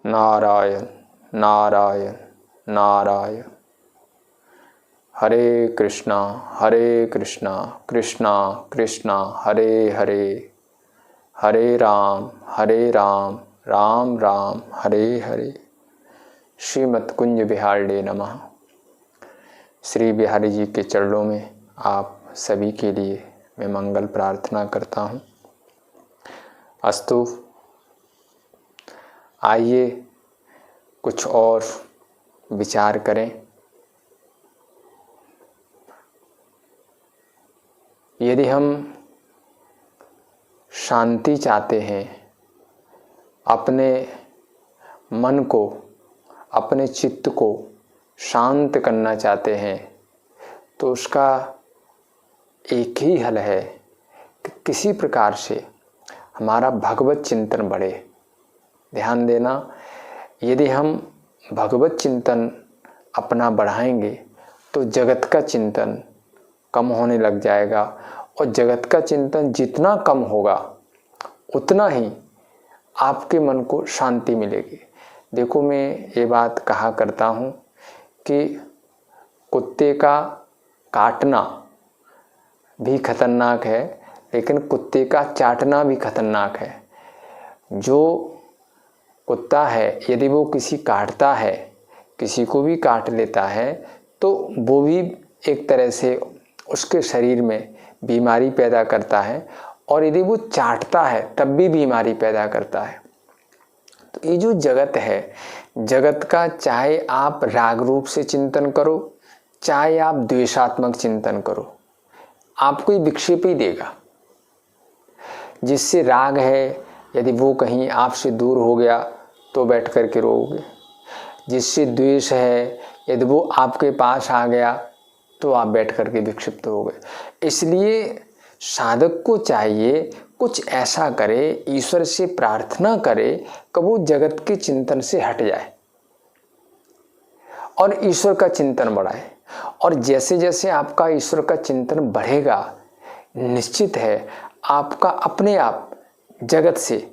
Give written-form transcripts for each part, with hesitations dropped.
नारायण नारायण नारायण। हरे कृष्णा कृष्णा कृष्णा हरे हरे, हरे राम राम राम हरे हरे। श्रीमद् कुंज बिहारी नमः। श्री बिहारी जी के चरणों में आप सभी के लिए मैं मंगल प्रार्थना करता हूँ। अस्तु, आइए कुछ और विचार करें। यदि हम शांति चाहते हैं, अपने मन को, अपने चित्त को शांत करना चाहते हैं, तो उसका एक ही हल है कि किसी प्रकार से हमारा भगवत चिंतन बढ़े। ध्यान देना, यदि हम भगवत चिंतन अपना बढ़ाएंगे तो जगत का चिंतन कम होने लग जाएगा, और जगत का चिंतन जितना कम होगा उतना ही आपके मन को शांति मिलेगी। देखो, मैं ये बात कहा करता हूँ कि कुत्ते का काटना भी खतरनाक है, लेकिन कुत्ते का चाटना भी खतरनाक है। जो कुत्ता है, यदि वो किसी काटता है, किसी को भी काट लेता है, तो वो भी एक तरह से उसके शरीर में बीमारी पैदा करता है, और यदि वो चाटता है तब भी बीमारी पैदा करता है। तो ये जो जगत है, जगत का चाहे आप राग रूप से चिंतन करो, चाहे आप द्वेषात्मक चिंतन करो, आपको ये विक्षेप ही देगा। जिससे राग है, यदि वो कहीं आपसे दूर हो गया तो बैठ कर के रोओगे। जिससे द्वेष है, यदि वो आपके पास आ गया तो आप बैठ कर के विक्षिप्त हो गए। इसलिए साधक को चाहिए कुछ ऐसा करे, ईश्वर से प्रार्थना करे कि वो जगत के चिंतन से हट जाए और ईश्वर का चिंतन बढ़ाए। और जैसे जैसे आपका ईश्वर का चिंतन बढ़ेगा, निश्चित है आपका अपने आप जगत से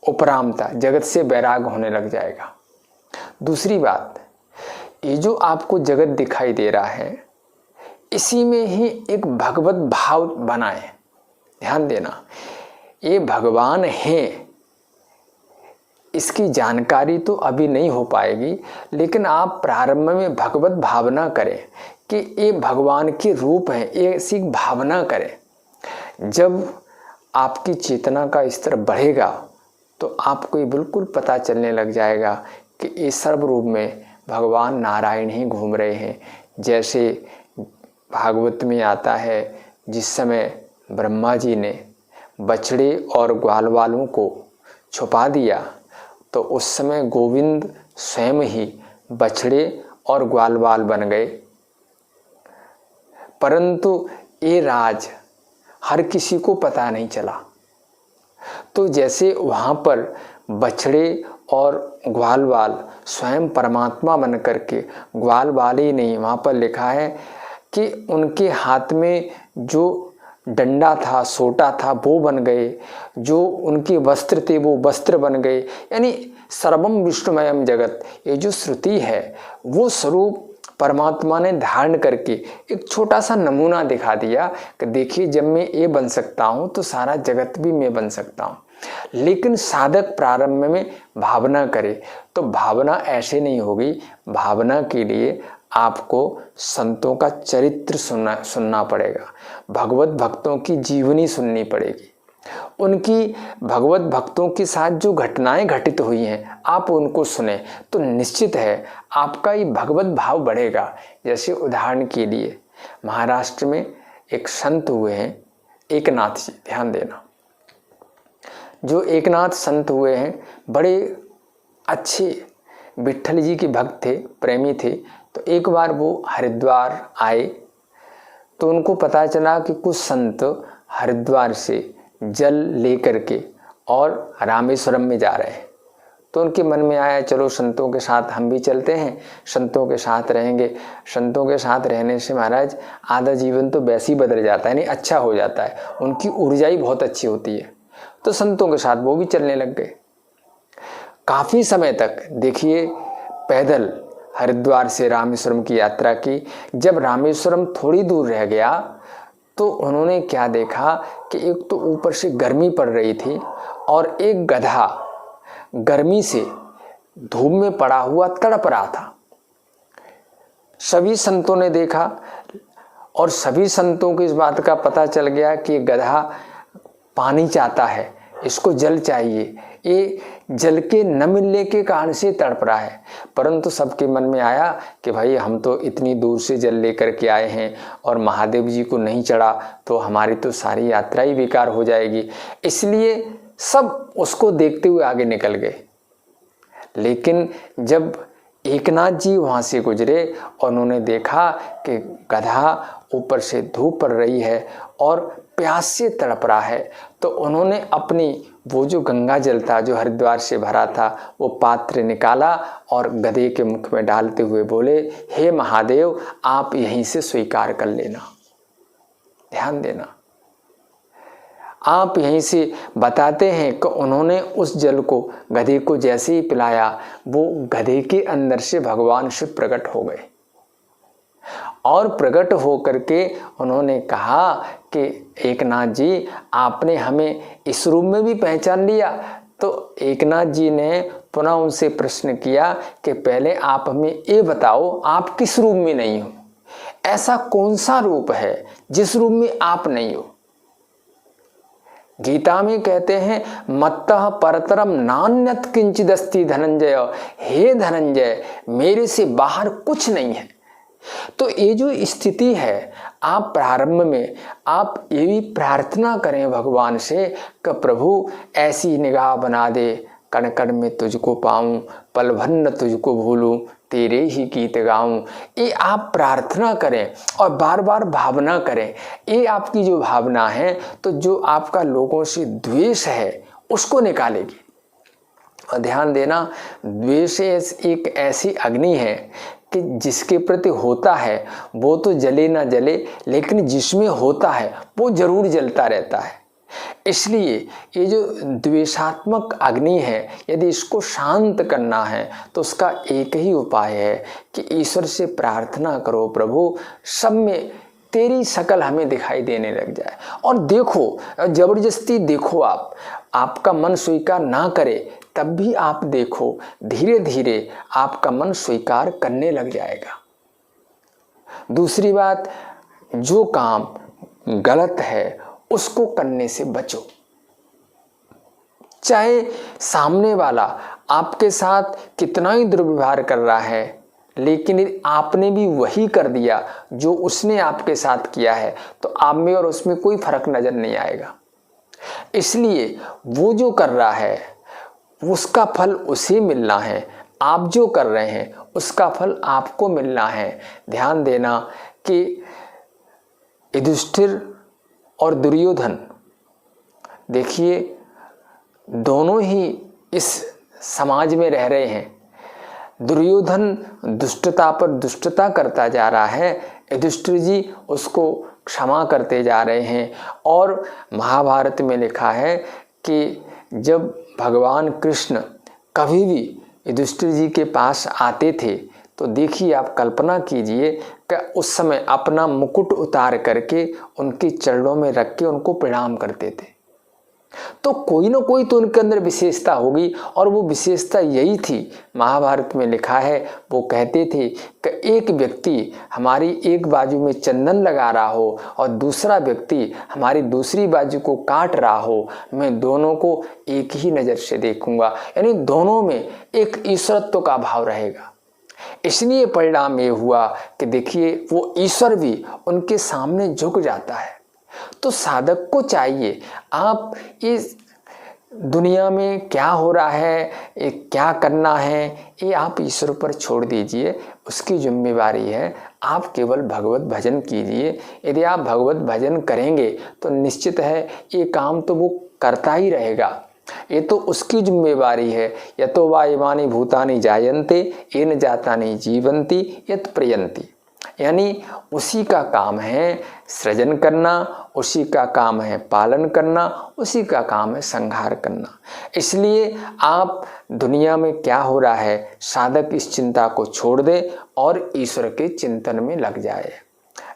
उपरामता, जगत से वैराग होने लग जाएगा। दूसरी बात, ये जो आपको जगत दिखाई दे रहा है, इसी में ही एक भगवत भाव बनाए। ध्यान देना, ये भगवान है, इसकी जानकारी तो अभी नहीं हो पाएगी, लेकिन आप प्रारंभ में भगवत भावना करें कि ये भगवान के रूप है, ये ऐसी भावना करें। जब आपकी चेतना का स्तर बढ़ेगा तो आपको ये बिल्कुल पता चलने लग जाएगा कि ये सर्व रूप में भगवान नारायण ही घूम रहे हैं। जैसे भागवत में आता है, जिस समय ब्रह्मा जी ने बछड़े और ग्वाल वालों को छुपा दिया, तो उस समय गोविंद स्वयं ही बछड़े और ग्वाल वाल बन गए। परंतु ये राज हर किसी को पता नहीं चला। तो जैसे वहाँ पर बछड़े और ग्वाल वाल स्वयं परमात्मा बन करके, ग्वाल वाल ही नहीं, वहाँ पर लिखा है कि उनके हाथ में जो डंडा था, सोटा था, वो बन गए। जो उनके वस्त्र थे वो वस्त्र बन गए। यानी सर्वम विष्णुमयम जगत, ये जो श्रुति है वो स्वरूप परमात्मा ने धारण करके एक छोटा सा नमूना दिखा दिया कि देखिए, जब मैं ये बन सकता हूँ तो सारा जगत भी मैं बन सकता हूँ। लेकिन साधक प्रारंभ में भावना करे तो भावना ऐसे नहीं होगी। भावना के लिए आपको संतों का चरित्र सुनना पड़ेगा, भगवत भक्तों की जीवनी सुननी पड़ेगी। उनकी भगवत भक्तों के साथ जो घटनाएं घटित हुई हैं, आप उनको सुने तो निश्चित है आपका ये भगवत भाव बढ़ेगा। जैसे उदाहरण के लिए महाराष्ट्र में एक संत हुए हैं, एकनाथ जी। ध्यान देना, जो एकनाथ संत हुए हैं, बड़े अच्छे विट्ठल जी के भक्त थे, प्रेमी थे। तो एक बार वो हरिद्वार आए तो उनको पता चला कि कुछ संत हरिद्वार से जल लेकर के और रामेश्वरम में जा रहे हैं। तो उनके मन में आया, चलो संतों के साथ हम भी चलते हैं, संतों के साथ रहेंगे। संतों के साथ रहने से महाराज आधा जीवन तो वैसे ही बदल जाता है, नहीं अच्छा हो जाता है, उनकी ऊर्जा ही बहुत अच्छी होती है। तो संतों के साथ वो भी चलने लग गए। काफ़ी समय तक देखिए पैदल हरिद्वार से रामेश्वरम की यात्रा की। जब रामेश्वरम थोड़ी दूर रह गया तो उन्होंने क्या देखा कि एक तो ऊपर से गर्मी पड़ रही थी और एक गधा गर्मी से धूप में पड़ा हुआ तड़प रहा था। सभी संतों ने देखा और सभी संतों को इस बात का पता चल गया कि गधा पानी चाहता है, इसको जल चाहिए, ये जल के न मिलने के कारण से तड़प रहा है। परंतु सबके मन में आया कि भाई हम तो इतनी दूर से जल लेकर के आए हैं और महादेव जी को नहीं चढ़ा तो हमारी तो सारी यात्रा ही बेकार हो जाएगी, इसलिए सब उसको देखते हुए आगे निकल गए। लेकिन जब एकनाथ जी वहाँ से गुजरे और उन्होंने देखा कि गधा ऊपर से धूप पड़ रही है और प्यास से तड़प रहा है, तो उन्होंने अपनी वो जो गंगा जल था जो हरिद्वार से भरा था वो पात्र निकाला और गधे के मुख में डालते हुए बोले, हे महादेव आप यहीं से स्वीकार कर लेना। ध्यान देना, आप यहीं से बताते हैं कि उन्होंने उस जल को गधे को जैसे ही पिलाया वो गधे के अंदर से भगवान शिव प्रकट हो गए और प्रकट होकर के उन्होंने कहा कि एकनाथ जी आपने हमें इस रूप में भी पहचान लिया। तो एकनाथ जी ने पुनः उनसे प्रश्न किया कि पहले आप हमें ये बताओ आप किस रूप में नहीं हो, ऐसा कौन सा रूप है जिस रूप में आप नहीं हो। गीता में कहते हैं मत्तः परतरम नान्यत किंचिदस्ति धनंजय, हे धनंजय मेरे से बाहर कुछ नहीं है। तो ये जो स्थिति है आप प्रारंभ में आप ये भी प्रार्थना करें भगवान से कि प्रभु ऐसी निगाह बना दे कण कण में तुझको पाऊं, पल भर न तुझको भूलूं, तेरे ही गीत गाऊं। ये आप प्रार्थना करें और बार बार भावना करें। ये आपकी जो भावना है तो जो आपका लोगों से द्वेष है उसको निकालेगी। और ध्यान देना, द्वेष एक ऐसी अग्नि है कि जिसके प्रति होता है वो तो जले ना जले, लेकिन जिसमें होता है वो जरूर जलता रहता है। इसलिए ये जो द्वेषात्मक अग्नि है यदि इसको शांत करना है तो उसका एक ही उपाय है कि ईश्वर से प्रार्थना करो, प्रभु सब में तेरी शकल हमें दिखाई देने लग जाए। और देखो, जबरदस्ती देखो, आपका मन स्वीकार ना करे तब भी आप देखो, धीरे धीरे आपका मन स्वीकार करने लग जाएगा। दूसरी बात, जो काम गलत है उसको करने से बचो। चाहे सामने वाला आपके साथ कितना ही दुर्व्यवहार कर रहा है, लेकिन आपने भी वही कर दिया जो उसने आपके साथ किया है तो आप में और उसमें कोई फर्क नजर नहीं आएगा। इसलिए वो जो कर रहा है उसका फल उसे मिलना है, आप जो कर रहे हैं उसका फल आपको मिलना है। ध्यान देना कि युधिष्ठिर और दुर्योधन, देखिए दोनों ही इस समाज में रह रहे हैं। दुर्योधन दुष्टता पर दुष्टता करता जा रहा है, युधिष्ठिर जी उसको क्षमा करते जा रहे हैं। और महाभारत में लिखा है कि जब भगवान कृष्ण कभी भी युधिष्ठिर जी के पास आते थे तो देखिए आप कल्पना कीजिए कि उस समय अपना मुकुट उतार करके उनके चरणों में रख के उनको प्रणाम करते थे। तो कोई ना कोई तो उनके अंदर विशेषता होगी और वो विशेषता यही थी। महाभारत में लिखा है, वो कहते थे कि एक व्यक्ति हमारी एक बाजू में चंदन लगा रहा हो और दूसरा व्यक्ति हमारी दूसरी बाजू को काट रहा हो, मैं दोनों को एक ही नज़र से देखूंगा। यानी दोनों में एक ईश्वरत्व का भाव रहेगा। इसलिए परिणाम ये हुआ कि देखिए वो ईश्वर भी उनके सामने झुक जाता है। तो साधक को चाहिए आप इस दुनिया में क्या हो रहा है, ये क्या करना है, ये आप ईश्वर पर छोड़ दीजिए, उसकी जिम्मेवारी है। आप केवल भगवत भजन कीजिए। यदि आप भगवत भजन करेंगे तो निश्चित है ये काम तो वो करता ही रहेगा, ये तो उसकी जिम्मेवारी है। यतो वा इमानि भूतानि जायन्ते येन जातानि जीवन्ति यत् प्रयन्ति। यानी उसी का काम है सृजन करना, उसी का काम है पालन करना, उसी का काम है संहार करना। इसलिए आप दुनिया में क्या हो रहा है, साधक इस चिंता को छोड़ दे और ईश्वर के चिंतन में लग जाए।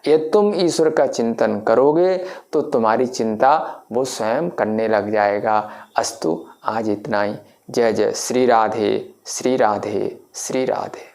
यदि तुम ईश्वर का चिंतन करोगे तो तुम्हारी चिंता वो स्वयं करने लग जाएगा। अस्तु, आज इतना ही। जय जय श्री राधे श्री राधे श्री राधे।